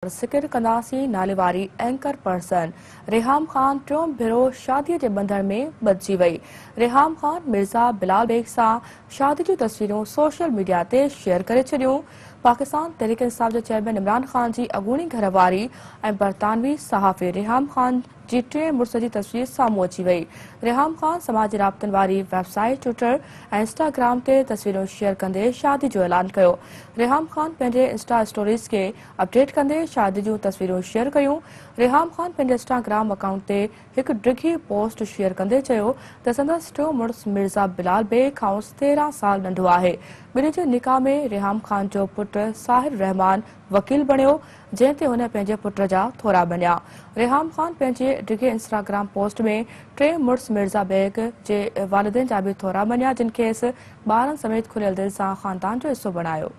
ज़िक्र कंदासीं नाले वारी एंकर पर्सन रेहाम ख़ान टियों भेरो शादीअ जे बंधन में ॿधिजी वई। रेहाम ख़ान मिर्ज़ा बिलाल बेग सां शादी जूं तस्वीरूं सोशल मीडिया ते शेयर करे छॾियूं। पाकिस्तान तहरीक इंसाफ जे चेयरमैन इमरान ख़ान जी अॻूणी घरवारी ऐं बरतानवी सहाफ़ी रेहाम ख़ान जी टे मुड़स जी तस्वीर साम्हूं अची वई। रेहाम ख़ान समाजी राब्तनि वारी वेबसाइट ट्विटर ऐं इंस्टाग्राम ते तस्वीरूं शेयर कंदे शादी जो ऐलान कयो। रेहाम ख़ान पंहिंजे इंस्टा स्टोरीज़ खे अपडेट कंदे शादी जूं तस्वीरूं शेयर कयूं। रेहाम ख़ान पंहिंजे इंस्टाग्राम अकाउंट ते हिकु डिघी पोस्ट शेयर कंदे चयो त संदसि टियों मुड़स मिर्ज़ा बिलाल बेग खां 13 साल नंढो आहे। ॿिन्ही जे निकाह में रेहाम ख़ान जो पुटु साहिर रहमान वकील बणियो, जंहिं ते हुन पंहिंजे पुट जा थोरा बणिया। रेहाम ख़ान पंहिंजे डिघे इंस्टाग्राम पोस्ट में टे मुड़स मिर्ज़ा बेग जे वालिदैन जा बि थोरा बणिया, जिन खेसि ॿारनि समेत खुलियल दिलि सां ख़ानदान जो हिसो बणायो।